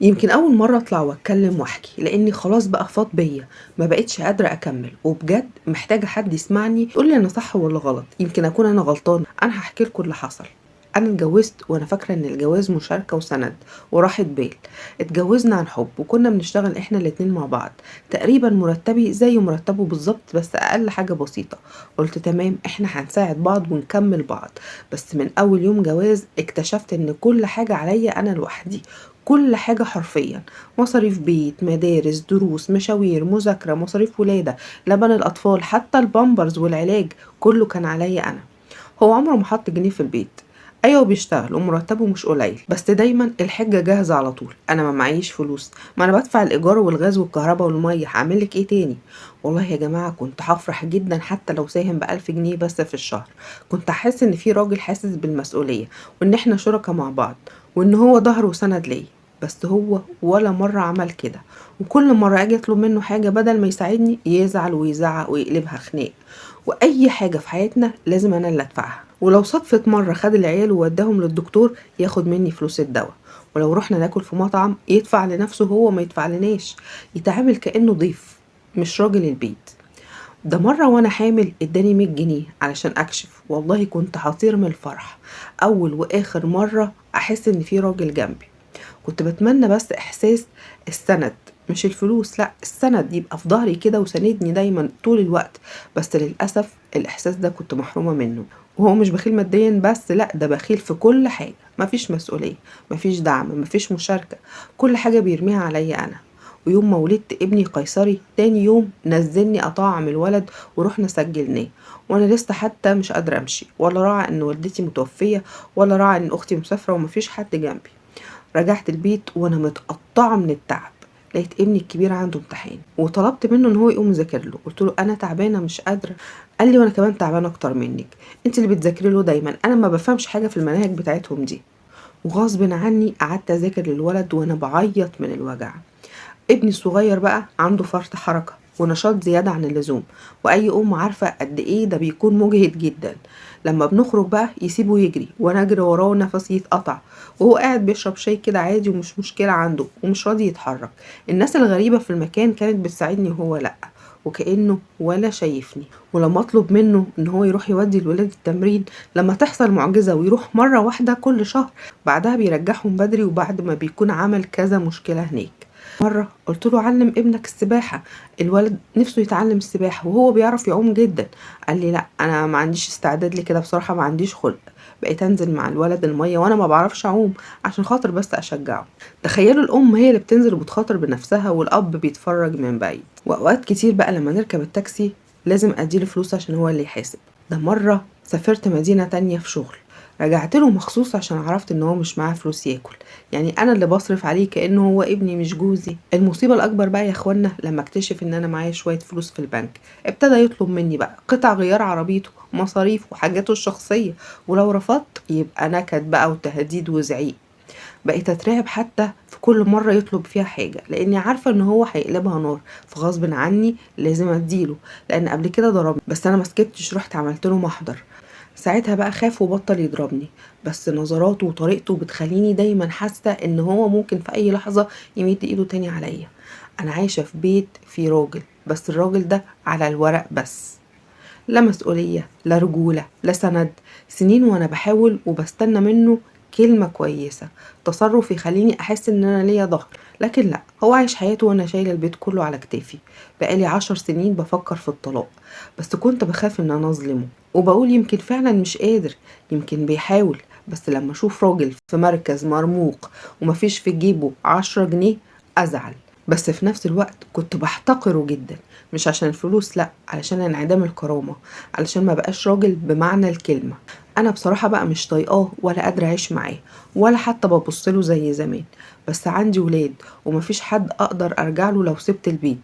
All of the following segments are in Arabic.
يمكن أول مرة أطلع وأتكلم وأحكي لأني خلاص بقى فاض بيا، ما بقتش قادرة أكمل وبجد محتاجة حد يسمعني يقول لي أنا صح ولا غلط. يمكن أكون أنا غلطان. أنا هحكي لكم اللي حصل. أنا اتجوزت وأنا فاكرة إن الجواز مشاركة وسند وراحة بال. اتجوزنا عن حب وكنا بنشتغل إحنا الاتنين مع بعض. تقريبا مرتبي زي مرتبه بالظبط بس أقل حاجة بسيطة. قلت تمام، إحنا هنساعد بعض ونكمل بعض. بس من أول يوم جواز اكتشفت إن كل حاجة عليا أنا لوحدي. كل حاجة حرفيا، مصاريف بيت، مدارس، دروس، مشاوير، مذاكرة، مصاريف ولادة، لبن الأطفال، حتى البامبرز والعلاج، كله كان عليا أنا. هو عمره ما حط جنيه في البيت. ايوه بيشتغل ومرتبه مش قليل، بس دايما الحجه جاهزه على طول، انا ما معيش فلوس، ما انا بدفع الايجار والغاز والكهرباء والميه، هعملك ايه تاني؟ والله يا جماعه كنت هفرح جدا حتى لو ساهم ب1000 جنيه بس في الشهر. كنت احس ان في راجل حاسس بالمسؤوليه، وان احنا شركاء مع بعض، وان هو ظهر وسند ليا. بس هو ولا مرة عمل كده، وكل مرة اجي اطلب منه حاجة بدل ما يساعدني يزعل ويزعق ويقلبها خناق. واي حاجة في حياتنا لازم انا اللي ادفعها، ولو صدفة مرة خد العيال ووداهم للدكتور ياخد مني فلوس الدواء، ولو رحنا ناكل في مطعم يدفع لنفسه هو ما يدفع لناش. يتعامل كأنه ضيف مش راجل البيت. ده مرة وانا حامل اداني 100 جنيه علشان اكشف، والله كنت هطير من الفرح. اول واخر مرة احس ان في راجل جنبي. كنت بتمنى بس احساس السند، مش الفلوس، لا السند يبقى في ظهري كده وساندني دايما طول الوقت. بس للأسف الإحساس ده كنت محرومة منه. وهو مش بخيل ماديا بس، لا ده بخيل في كل حاجة. مفيش مسؤولية، مفيش دعم، مفيش مشاركة. كل حاجة بيرميها عليا أنا. ويوم ما ولدت ابني قيصري تاني يوم نزلني أطعم الولد ورحنا سجلناه. وانا لسه حتى مش قادرة امشي، ولا راعى ان والدتي متوفية، ولا راعى ان اختي مسافرة ومفيش حد جنبي. رجعت البيت وانا متقطعه من التعب. لقيت ابني الكبير عنده امتحان وطلبت منه ان هو يقوم يذاكر له. قلت له انا تعبانه مش قادره. قال لي وانا كمان تعبانه اكتر منك، انت اللي بتذاكري له دايما، انا ما بفهمش حاجه في المناهج بتاعتهم دي. وغصب عني قعدت اذاكر للولد وانا بعيط من الوجع. ابني الصغير بقى عنده فرط حركة ونشاط زيادة عن اللزوم، وأي أم عارفة قد إيه ده بيكون مجهد جدا. لما بنخرج بقى يسيبه يجري وأنا أجري وراه ونفسي يتقطع، وهو قاعد بيشرب شاي كده عادي ومش مشكلة عنده ومش راضي يتحرك. الناس الغريبة في المكان كانت بتساعدني وهو لأ، وكأنه ولا شايفني. ولما أطلب منه إن هو يروح يودي الولاد التمرين، لما تحصل معجزة ويروح مرة واحدة كل شهر، بعدها بيرجعهم بدري وبعد ما بيكون عمل كذا مشكلة هناك. مرة قلت له علم ابنك السباحة، الولد نفسه يتعلم السباحة وهو بيعرف يعوم جدا. قال لي لا انا ما عنديش استعداد لكده بصراحة، ما عنديش خلق. بقيت انزل مع الولد المية وانا ما بعرفش اعوم عشان خاطر بس اشجعه. تخيلوا الام هي اللي بتنزل وبتخاطر بنفسها والاب بيتفرج من بعيد. واوقات كتير بقى لما نركب التاكسي لازم اديله فلوس عشان هو اللي يحاسب. ده مرة سافرت مدينة تانية في شغل، رجعت له مخصوص عشان عرفت ان هو مش معاه فلوس ياكل. يعني انا اللي بصرف عليه كأنه هو ابني مش جوزي. المصيبة الاكبر بقى يا اخوانا لما اكتشف ان انا معايا شوية فلوس في البنك، ابتدى يطلب مني بقى قطع غيار عربيته، مصاريف وحاجاته الشخصية، ولو رفضت يبقى نكد بقى وتهديد وزعيق. بقيت اترعب حتى في كل مرة يطلب فيها حاجة لاني عارفة ان هو هيقلبها نار، فغصب عني لازم اديله. لان قبل كده ضربني بس انا مسكتش، رحت عملت له محضر. ساعتها بقى خاف وبطل يضربني، بس نظراته وطريقته بتخليني دايما حاسة ان هو ممكن في اي لحظة يمد ايده تاني عليا. انا عايشة في بيت فيه راجل، بس الراجل ده على الورق بس، لا مسؤولية لا رجولة لا سند. سنين وانا بحاول وبستنى منه كلمة كويسة، تصرف يخليني احس ان انا ليا ظهر. لكن لا، هو عايش حياته وانا شايلة البيت كله على كتافي. بقالي 10 سنين بفكر في الطلاق، بس كنت بخاف ان انا اظلمه، وبقول يمكن فعلا مش قادر، يمكن بيحاول. بس لما اشوف راجل في مركز مرموق ومفيش في جيبه 10 جنيه ازعل. بس في نفس الوقت كنت بحتقره جدا، مش عشان الفلوس، لا علشان انعدام الكرامة، علشان ما بقاش راجل بمعنى الكلمة. انا بصراحة بقى مش طايقاه ولا قادرة اعيش معاه، ولا حتى ببصله زي زمان. بس عندي ولاد ومفيش حد اقدر ارجع له لو سبت البيت.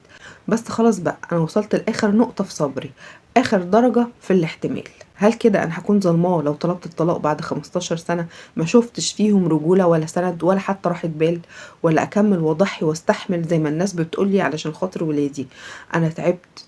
بس خلاص بقى انا وصلت لاخر نقطة في صبري، اخر درجة في الاحتمال. هل كده انا هكون ظلماه لو طلبت الطلاق بعد 15 سنة ما شفتش فيهم رجولة ولا سند ولا حتى راحة بال؟ ولا اكمل واضحي واستحمل زي ما الناس بتقولي علشان خاطر ولادي؟ انا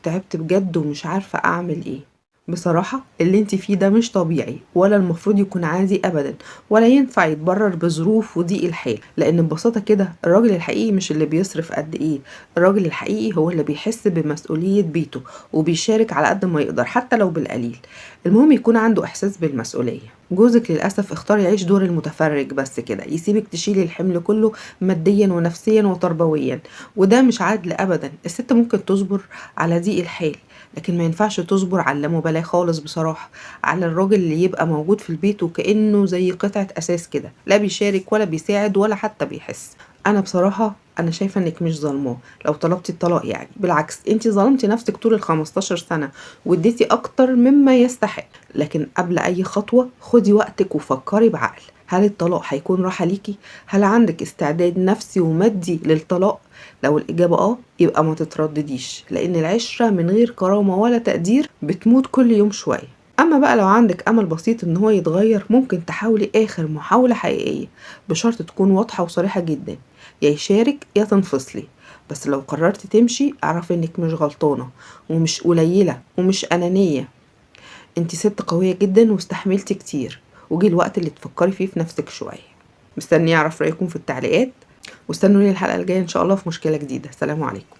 تعبت بجد ومش عارفة اعمل ايه. بصراحة اللي انت فيه ده مش طبيعي ولا المفروض يكون عادي ابدا، ولا ينفع يتبرر بظروف وضيق الحال، لان ببساطة كده الراجل الحقيقي مش اللي بيصرف قد ايه، الراجل الحقيقي هو اللي بيحس بمسؤولية بيته وبيشارك على قد ما يقدر حتى لو بالقليل. المهم يكون عنده احساس بالمسؤولية. جوزك للأسف اختار يعيش دور المتفرج بس كده، يسيبك تشيلي الحمل كله ماديا ونفسيا وتربويا، وده مش عدل ابدا. الست ممكن تصبر على ضيق الحال، لكن ما ينفعش تصبر على اللامبالاة خالص بصراحة، على الراجل اللي يبقى موجود في البيت وكأنه زي قطعة أساس كده، لا بيشارك ولا بيساعد ولا حتى بيحس. أنا بصراحة أنا شايفة إنك مش ظالماه لو طلبتي الطلاق، يعني بالعكس أنت ظلمتي نفسك طول ال15 سنة واديتي أكتر مما يستحق. لكن قبل أي خطوة خدي وقتك وفكري بعقل، هل الطلاق هيكون راحة ليكي؟ هل عندك استعداد نفسي ومادي للطلاق؟ لو الإجابة يبقى ما تتردديش، لأن العشرة من غير كرامة ولا تقدير بتموت كل يوم شوية. أما بقى لو عندك أمل بسيط إن هو يتغير، ممكن تحاولي آخر محاولة حقيقية، بشرط تكون واضحة وصريحة جدا، يا يشارك يا تنفصلي. بس لو قررت تمشي اعرفي إنك مش غلطانة ومش قليلة ومش أنانية، انتي ست قوية جدا واستحملتي كتير، وجي الوقت اللي تفكري فيه في نفسك شوية. مستنية أعرف رأيكم في التعليقات، واستنوني الحلقة الجاية إن شاء الله في مشكلة جديدة. سلام عليكم.